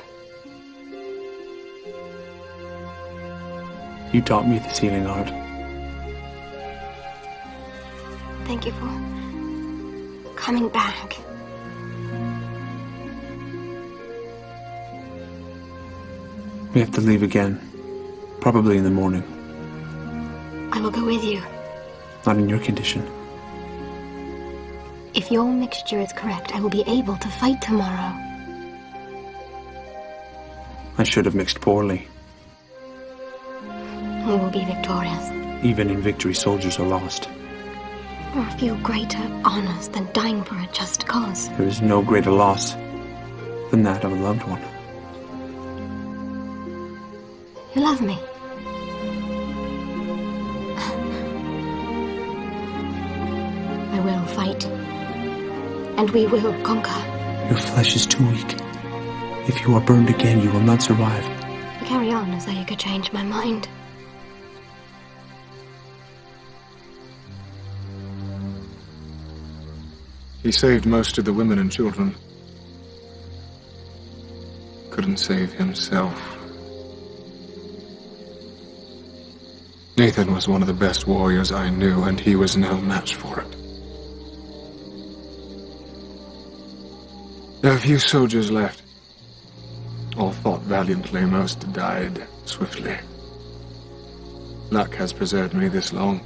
You taught me the sealing art. Thank you for coming back. We have to leave again. Probably in the morning. I will go with you. Not in your condition. If your mixture is correct, I will be able to fight tomorrow. I should have mixed poorly. We will be victorious. Even in victory, soldiers are lost. There are few greater honors than dying for a just cause. There is no greater loss than that of a loved one. You love me. I will fight. And we will conquer. Your flesh is too weak. If you are burned again, you will not survive. Carry on as though you could change my mind. He saved most of the women and children. Couldn't save himself. Nathan was one of the best warriors I knew, and he was no match for it. There are few soldiers left. All fought valiantly, most died swiftly. Luck has preserved me this long.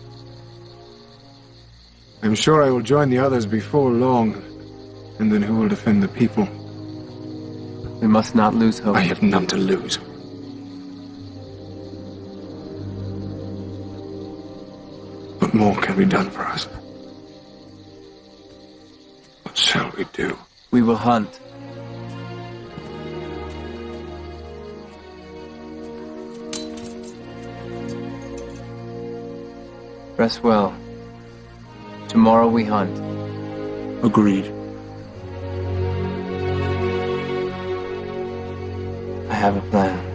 I'm sure I will join the others before long, and then who will defend the people? We must not lose hope. I have none to lose. What more can be done for us? What shall we do? We will hunt. Rest well. Tomorrow we hunt. Agreed. I have a plan.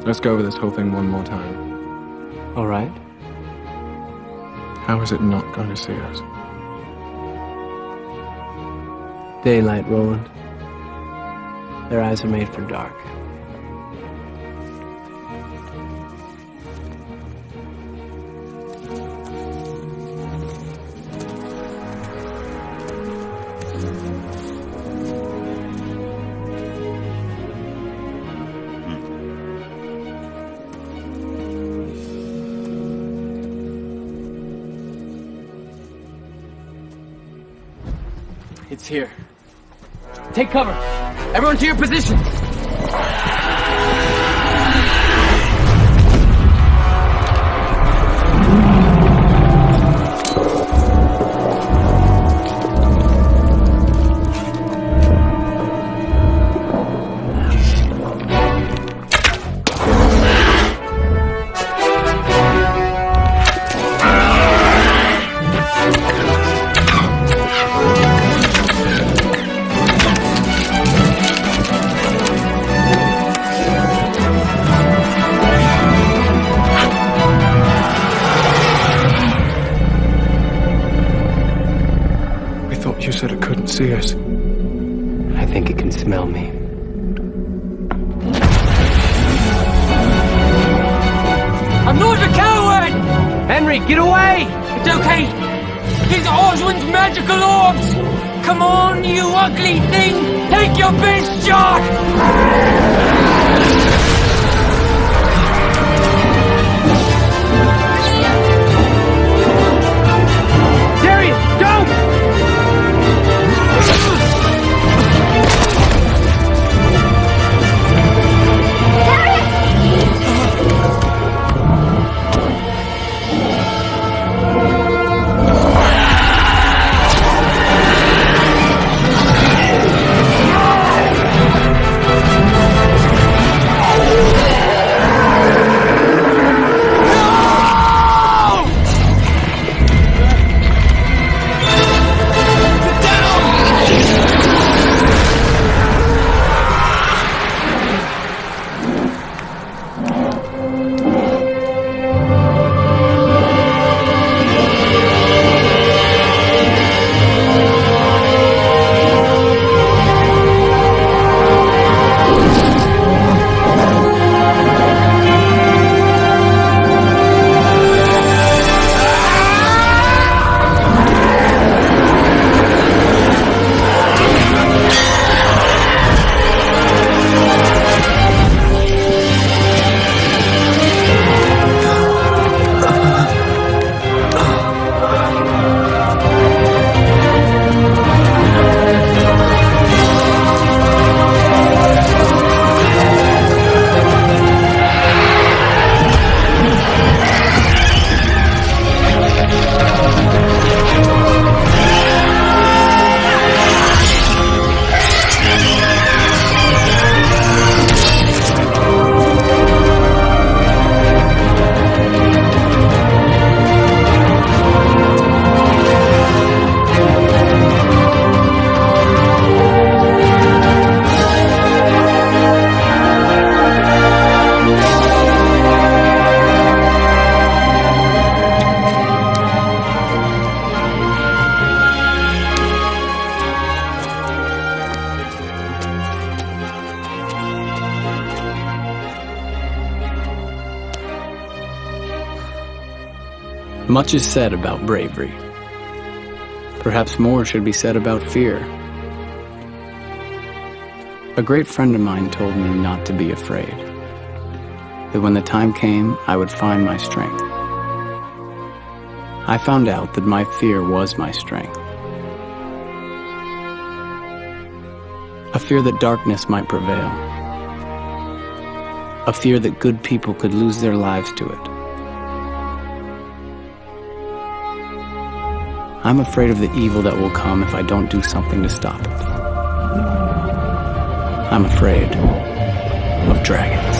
Let's go over this whole thing one more time. All right. How is it not going to see us? Daylight, Roland. Their eyes are made for dark. It's here. Take cover! Everyone to your positions! You said it couldn't see us. I think it can smell me. I'm not a coward! Henry, get away! It's okay. These are Oswin's magical orbs! Come on, you ugly thing! Take your best shot! Darius, don't! Much is said about bravery. Perhaps more should be said about fear. A great friend of mine told me not to be afraid, that when the time came, I would find my strength. I found out that my fear was my strength. A fear that darkness might prevail. A fear that good people could lose their lives to it. I'm afraid of the evil that will come if I don't do something to stop it. I'm afraid of dragons.